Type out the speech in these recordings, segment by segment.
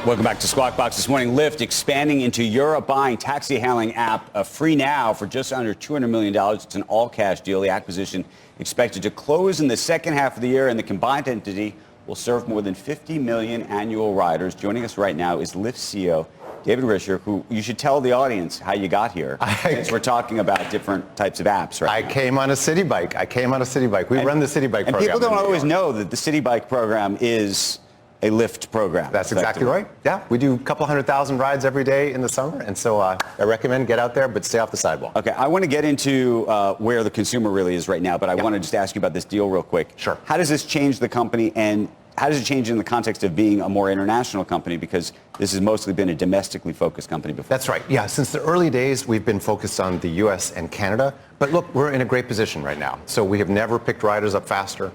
Welcome back to Squawk Box. This morning, Lyft expanding into Europe, buying taxi hailing app FreeNow for just under $200 million. It's an all-cash deal. The acquisition expected to close in the second half of the year, and the combined entity will serve more than 50 million annual riders. Joining us right now is Lyft CEO David Risher, who you should tell the audience how you got here, since we're talking about different types of apps, right? I came on a city bike. We run the city bike program. And people don't always know that the city bike program is a Lyft program. That's exactly right. Yeah, we do a couple 100,000 rides every day in the summer, and so I recommend get out there, but stay off the sidewalk. Okay, I want to get into where the consumer really is right now, but I want to just ask you about this deal real quick. Sure. How does this change the company, and how does it change in the context of being a more international company, because this has mostly been a domestically focused company before? That's right. Yeah, since the early days, we've been focused on the U.S. and Canada, but look, we're in a great position right now. So we have never picked riders up faster.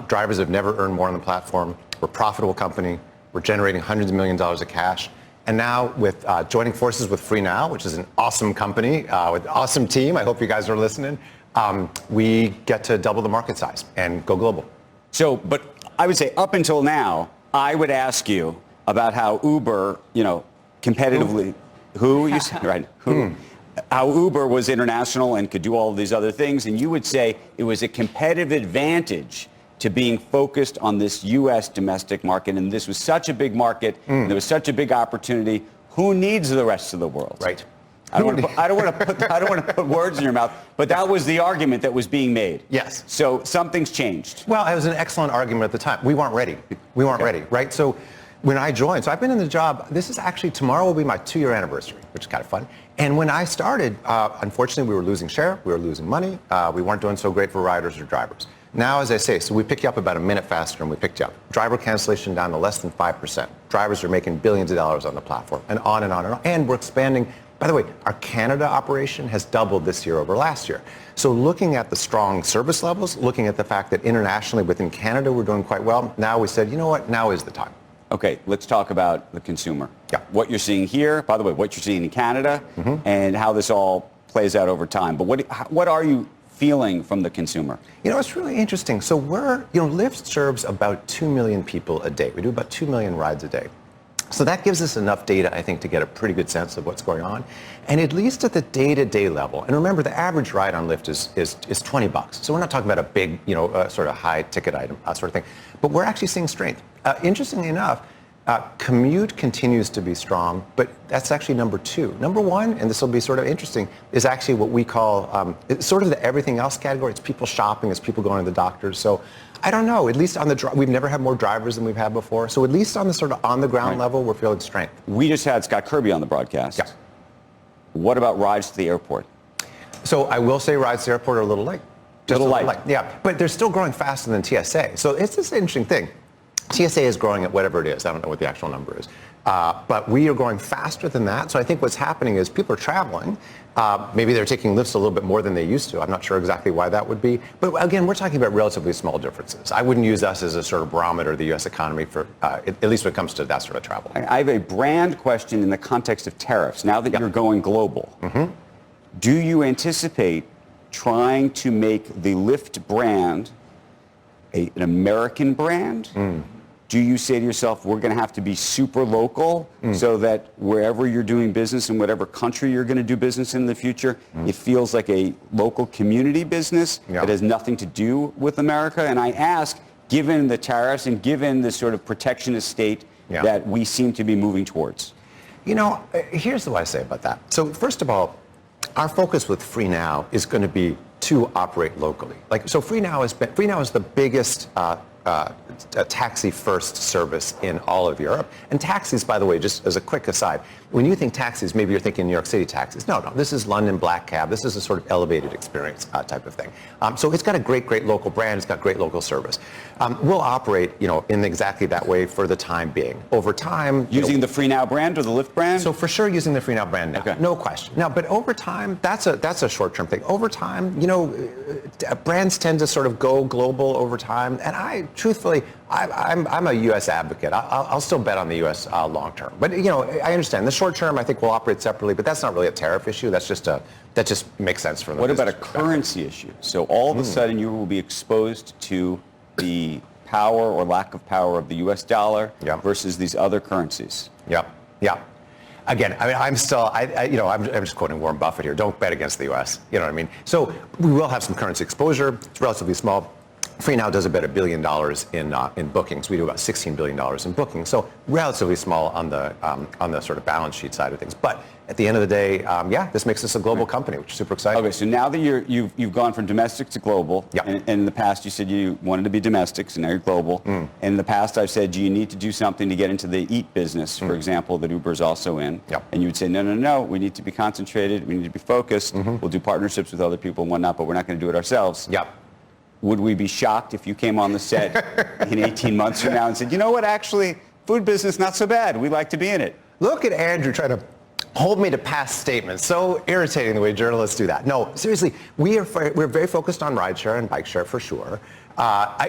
Drivers have never earned more on the platform. We're a profitable company. We're generating hundreds of millions of dollars of cash. And now with joining forces with FreeNow, which is an awesome company with an awesome team, I hope you guys are listening, we get to double the market size and go global. So, but I would say up until now, I would ask you about how Uber, competitively, you said, right? How Uber was international and could do all of these other things, and you would say it was a competitive advantage to being focused on this U.S. domestic market, and this was such a big market, and there was such a big opportunity. Who needs the rest of the world? Right. I don't want to put words in your mouth, but that was the argument that was being made. Yes. So something's changed. Well, it was an excellent argument at the time. We weren't ready. Ready, right? So when I joined, so I've been in the job, this is actually, tomorrow will be my 2-year anniversary, which is kind of fun. And when I started, unfortunately, we were losing share, we were losing money, we weren't doing so great for riders or drivers. Now, as I say, so we pick you up about a minute faster than we picked you up. Driver cancellation down to less than 5%. Drivers are making billions of dollars on the platform, and on and on and on. And we're expanding. By the way, our Canada operation has doubled this year over last year. So looking at the strong service levels, looking at the fact that internationally within Canada we're doing quite well, now we said, you know what, now is the time. Okay, let's talk about the consumer. Yeah. What you're seeing here, by the way, what you're seeing in Canada, and how this all plays out over time. But what are you feeling from the consumer? It's really interesting. So Lyft serves about 2 million people a day. We do about 2 million rides a day. So that gives us enough data, I think, to get a pretty good sense of what's going on. And at least at the day-to-day level, and remember, the average ride on Lyft is $20. So we're not talking about a big, sort of high-ticket item sort of thing. But we're actually seeing strength. Interestingly enough, commute continues to be strong, but that's actually number 2. Number 1, and this will be sort of interesting, is actually what we call it's sort of the everything else category. It's people shopping, it's people going to the doctors. So I don't know, at least on we've never had more drivers than we've had before. So at least on the sort of on the ground level, we're feeling strength. We just had Scott Kirby on the broadcast. Yeah. What about rides to the airport? So I will say rides to the airport are a little light. Just a little light. Yeah, but they're still growing faster than TSA. So it's this interesting thing. TSA is growing at whatever it is. I don't know what the actual number is. But we are growing faster than that. So I think what's happening is people are traveling. Maybe they're taking lifts a little bit more than they used to. I'm not sure exactly why that would be. But again, we're talking about relatively small differences. I wouldn't use us as a sort of barometer of the U.S. economy for, at least when it comes to that sort of travel. I have a brand question in the context of tariffs. Now that you're going global, do you anticipate trying to make the Lyft brand an American brand? Do you say to yourself, we're going to have to be super local so that wherever you're doing business in whatever country you're going to do business in the future, it feels like a local community business that has nothing to do with America? And I ask, given the tariffs and given the sort of protectionist state that we seem to be moving towards. Here's what I say about that. So first of all, our focus with FreeNow is going to be to operate locally. So FreeNow is the biggest a taxi-first service in all of Europe. And taxis, by the way, just as a quick aside, when you think taxis, maybe you're thinking New York City taxis. No, this is London Black Cab. This is a sort of elevated experience type of thing. So it's got a great local brand. It's got great local service. We'll operate, in exactly that way for the time being. Over time, using the FreeNow brand or the Lyft brand. So for sure, using the FreeNow brand now, okay. No question. Now, but over time, that's a short-term thing. Over time, brands tend to sort of go global over time, and truthfully, I'm a U.S. advocate. I'll still bet on the U.S. Long term. But I understand the short term. I think we'll operate separately, but that's not really a tariff issue. That just makes sense for them. What about a currency issue? So all of a sudden, you will be exposed to the power or lack of power of the U.S. dollar Yeah. versus these other currencies? Yeah, yeah. Again, I mean, I'm still, I'm just quoting Warren Buffett here. Don't bet against the U.S. You know what I mean? So we will have some currency exposure. It's relatively small. FreeNow does about $1 billion in bookings. We do about $16 billion in bookings. So relatively small on the sort of balance sheet side of things. But at the end of the day, this makes us a global company, which is super exciting. Okay, so now that you've gone from domestic to global, Yeah. and in the past you said you wanted to be domestic, so now you're global. And in the past I've said, do you need to do something to get into the eat business, for example, that Uber's also in? Yeah. And you would say, no, we need to be concentrated, we need to be focused, we'll do partnerships with other people and whatnot, but we're not going to do it ourselves. Yeah. Would we be shocked if you came on the set in 18 months from now and said, you know what, actually, food business, not so bad, we like to be in it? Look at Andrew trying to hold me to past statements. So irritating the way journalists do that. No, seriously, we're very focused on rideshare and bike share for sure.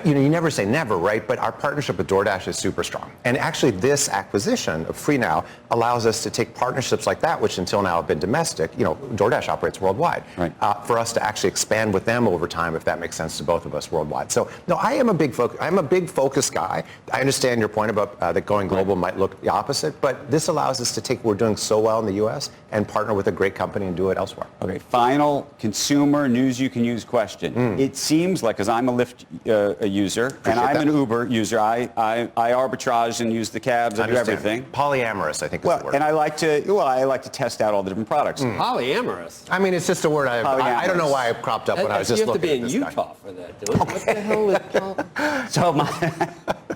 You never say never, right? But our partnership with DoorDash is super strong. And actually this acquisition of FreeNow allows us to take partnerships like that, which until now have been domestic. DoorDash operates worldwide. Right. For us to actually expand with them over time, if that makes sense to both of us worldwide. So no, I'm a big focus guy. I understand your point about that going global might look the opposite, but this allows us to take what we're doing so well in the U.S. and partner with a great company and do it elsewhere. Okay, final consumer news you can use question. It seems like, because I'm a Lyft user and I'm an Uber user, I arbitrage and use the cabs, I do everything. Polyamorous, I think is the word. And I like to test out all the different products. Polyamorous. I mean, it's just a word I don't know why it cropped up when I was just looking at this You have to be in Utah for that, dude. What the hell is So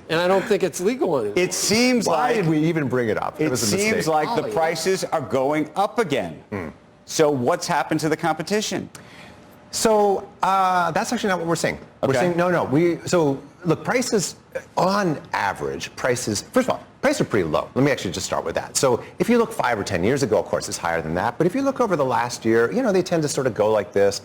And I don't think it's legal anymore. it seems Why like did we even bring it up? it was a seems mistake. like the prices are going up again. So what's happened to the competition? So that's actually not what we're saying. We're Okay. saying no. So look, prices on average, first of all, prices are pretty low. Let me actually just start with that. So if you look 5 or 10 years ago, of course, it's higher than that. But if you look over the last year, they tend to sort of go like this.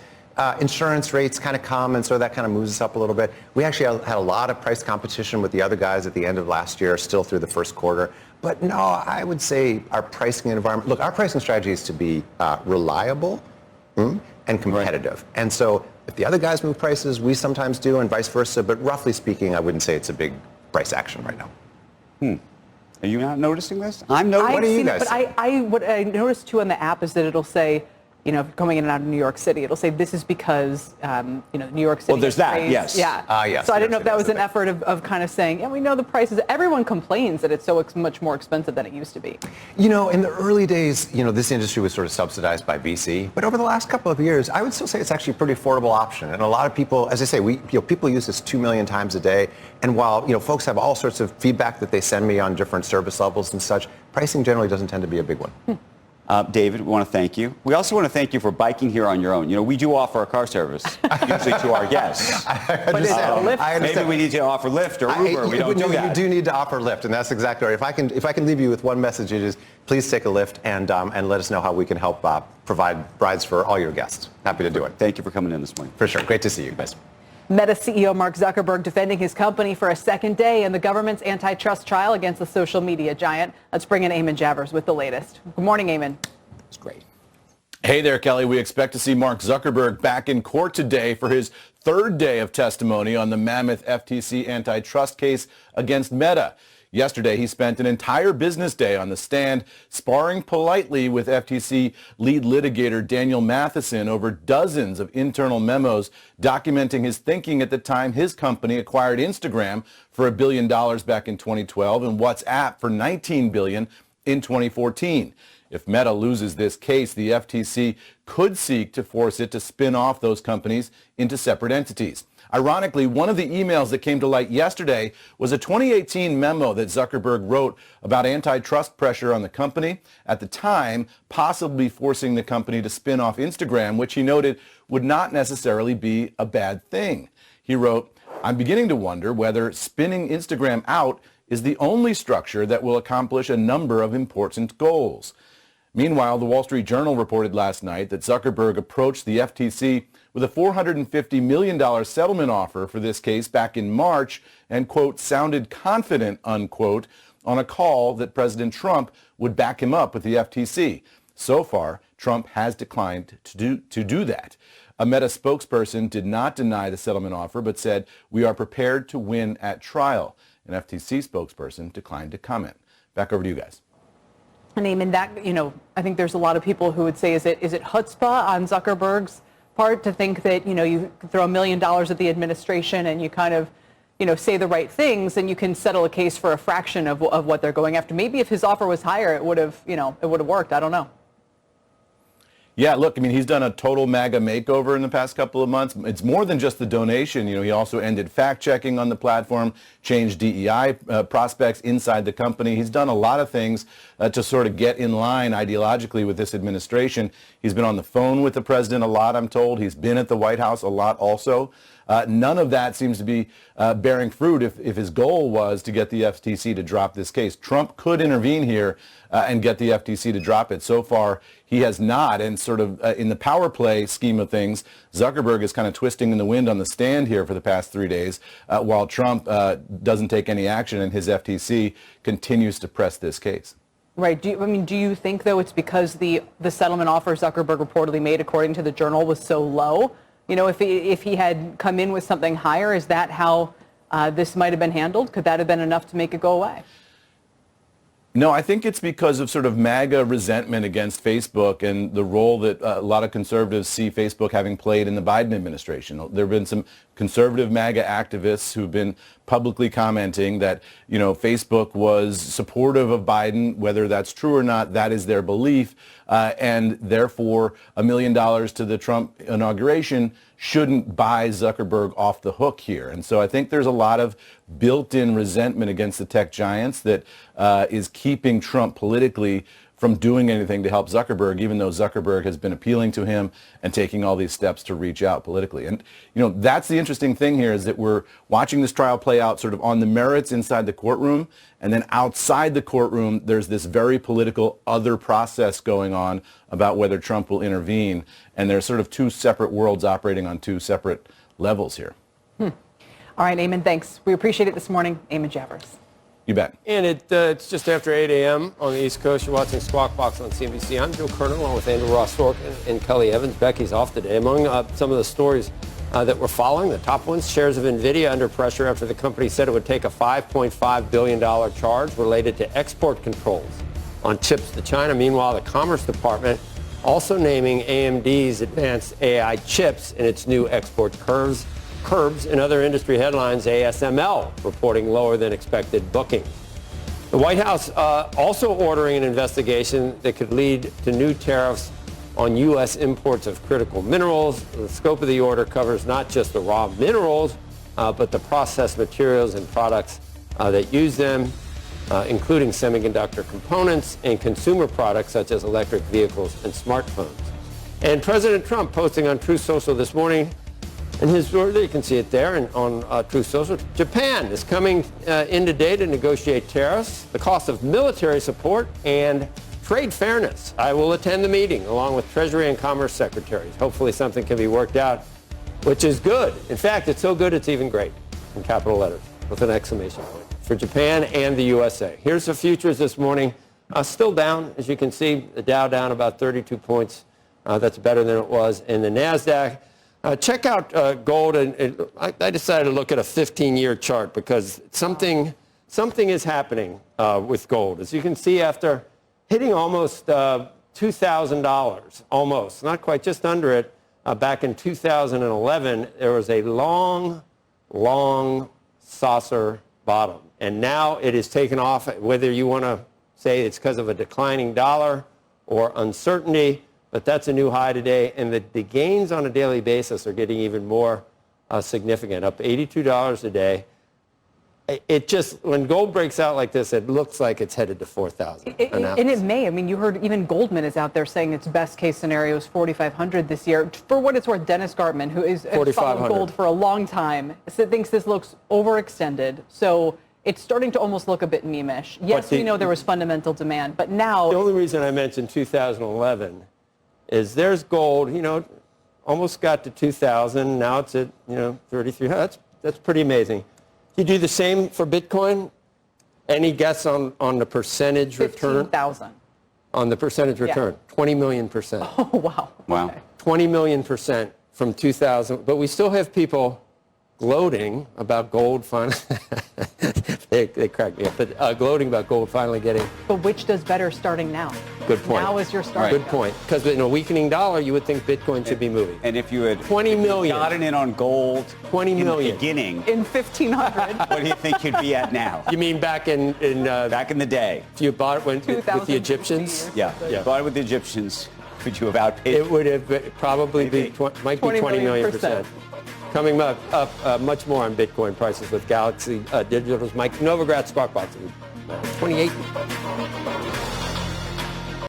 Insurance rates kind of come, and so that kind of moves us up a little bit. We actually had a lot of price competition with the other guys at the end of last year, still through the first quarter. But no, I would say our pricing environment, look, our pricing strategy is to be reliable and competitive. Right. And so if the other guys move prices, we sometimes do, and vice versa. But roughly speaking, I wouldn't say it's a big price action right now. Are you not noticing this? I'm noticing. What do you guys But what I noticed too on the app is that it'll say, if you're coming in and out of New York City, it'll say this is because, New York City. Well, there's that, raised. yes. Yeah. Yes. So I didn't know if that was an effort of kind of saying, we know the prices. Everyone complains that it's so much more expensive than it used to be. In the early days, this industry was sort of subsidized by VC. But over the last couple of years, I would still say it's actually a pretty affordable option. And a lot of people, as I say, people use this 2 million times a day. And while, folks have all sorts of feedback that they send me on different service levels and such, pricing generally doesn't tend to be a big one. David, we want to thank you. We also want to thank you for biking here on your own. We do offer a car service, usually to our guests. But is it a Lyft? Maybe we need to offer Lyft or Uber. We don't do that. You do need to offer Lyft, and that's exactly right. If I can leave you with one message, it is please take a Lyft and let us know how we can help provide rides for all your guests. Happy to do it. Thank you for coming in this morning. For sure. Great to see you guys. Meta CEO Mark Zuckerberg defending his company for a second day in the government's antitrust trial against the social media giant. Let's bring in Eamon Javers with the latest. Good morning, Eamon. It's great. Hey there, Kelly. We expect to see Mark Zuckerberg back in court today for his third day of testimony on the mammoth FTC antitrust case against Meta. Yesterday, he spent an entire business day on the stand, sparring politely with FTC lead litigator Daniel Matheson over dozens of internal memos documenting his thinking at the time his company acquired Instagram for $1 billion back in 2012 and WhatsApp for $19 billion in 2014. If Meta loses this case, the FTC could seek to force it to spin off those companies into separate entities. Ironically, one of the emails that came to light yesterday was a 2018 memo that Zuckerberg wrote about antitrust pressure on the company, at the time possibly forcing the company to spin off Instagram, which he noted would not necessarily be a bad thing. He wrote, "I'm beginning to wonder whether spinning Instagram out is the only structure that will accomplish a number of important goals." Meanwhile, the Wall Street Journal reported last night that Zuckerberg approached the FTC with a $450 million settlement offer for this case back in March and, quote, sounded confident, unquote, on a call that President Trump would back him up with the FTC. So far, Trump has declined to do that. A Meta spokesperson did not deny the settlement offer, but said, "We are prepared to win at trial." An FTC spokesperson declined to comment. Back over to you guys. And Eamon, that, I think there's a lot of people who would say, is it chutzpah on Zuckerberg's part to think that, you throw $1 million at the administration and you kind of, say the right things and you can settle a case for a fraction of what they're going after. Maybe if his offer was higher, it would have worked. I don't know. Yeah, look, I mean, he's done a total MAGA makeover in the past couple of months. It's more than just the donation. He also ended fact-checking on the platform, changed DEI prospects inside the company. He's done a lot of things to sort of get in line ideologically with this administration. He's been on the phone with the president a lot, I'm told. He's been at the White House a lot also. None of that seems to be bearing fruit if his goal was to get the FTC to drop this case. Trump could intervene here and get the FTC to drop it. So far, he has not. And sort of in the power play scheme of things, Zuckerberg is kind of twisting in the wind on the stand here for the past 3 days, while Trump doesn't take any action and his FTC continues to press this case. Right. Do you think, though, it's because the settlement offer Zuckerberg reportedly made, according to the Journal, was so low? If he had come in with something higher, is that how this might have been handled? Could that have been enough to make it go away? No, I think it's because of sort of MAGA resentment against Facebook and the role that a lot of conservatives see Facebook having played in the Biden administration. There have been some conservative MAGA activists who've been publicly commenting that, Facebook was supportive of Biden. Whether that's true or not, that is their belief. And therefore, $1 million to the Trump inauguration shouldn't buy Zuckerberg off the hook here. And so I think there's a lot of built-in resentment against the tech giants that is keeping Trump politically from doing anything to help Zuckerberg, even though Zuckerberg has been appealing to him and taking all these steps to reach out politically. And, that's the interesting thing here, is that we're watching this trial play out sort of on the merits inside the courtroom, and then outside the courtroom, there's this very political other process going on about whether Trump will intervene. And there's sort of two separate worlds operating on two separate levels here. All right, Eamon, thanks. We appreciate it this morning. Eamon Javers. You bet. And it's just after 8 a.m. on the East Coast. You're watching Squawk Box on CNBC. I'm Joe Kernan, along with Andrew Ross Sorkin and Kelly Evans. Becky's off today. Among some of the stories that we're following, the top ones, shares of NVIDIA under pressure after the company said it would take a $5.5 billion charge related to export controls on chips to China. Meanwhile, the Commerce Department also naming AMD's advanced AI chips in its new export curbs. In other industry headlines, ASML reporting lower than expected bookings. The White House also ordering an investigation that could lead to new tariffs on U.S. imports of critical minerals. The scope of the order covers not just the raw minerals, but the processed materials and products that use them, including semiconductor components and consumer products such as electric vehicles and smartphones. And President Trump posting on Truth Social this morning, and his story, you can see it there on Truth Social. Japan is coming in today to negotiate tariffs, the cost of military support, and trade fairness. I will attend the meeting along with Treasury and Commerce secretaries. Hopefully something can be worked out, which is good. In fact, it's so good it's even great, in capital letters, with an exclamation point, for Japan and the USA. Here's the futures this morning. Still down, as you can see, the Dow down about 32 points. That's better than it was in the NASDAQ. Check out gold, and I decided to look at a 15-year chart because something is happening with gold. As you can see, after hitting almost $2,000, almost, not quite, just under it, back in 2011, there was a long saucer bottom. And now it is taken off, whether you want to say it's because of a declining dollar or uncertainty. But that's a new high today, and the gains on a daily basis are getting even more significant, up $82 a day. It just, when gold breaks out like this, it looks like it's headed to 4,000 an ounce. And it may. I mean, you heard even Goldman is out there saying its best case scenario is 4,500 this year. For what it's worth, Dennis Gartman, who has followed gold for a long time, thinks this looks overextended. So it's starting to almost look a bit memeish. Yes, we know there was fundamental demand, but now... The only reason I mentioned 2011 is there's gold, almost got to 2,000. Now it's at, 3,300. That's pretty amazing. You do the same for Bitcoin? Any guess on the percentage return? 15,000. on the percentage return. 20 million %. Oh, wow. Wow. Okay. 20 million % from 2000. But we still have people gloating about gold finally. they cracked me up. But gloating about gold finally getting. But which does better starting now? Good point. Now is your start. Good point. Because in a weakening dollar, you would think Bitcoin should be moving. And if you had 20 million. gotten in on gold 20 in million. the beginning, In 1500. what do you think you'd be at now? You mean back in Back in the day. if you bought it with the 2050 Egyptians? years. Yeah. Yeah. Bought it with the Egyptians. Could you have outpaid? It would have probably Maybe. might be 20 million %. Coming up much more on Bitcoin prices with Galaxy Digital's Mike Novogratz, Squawk Box, 28.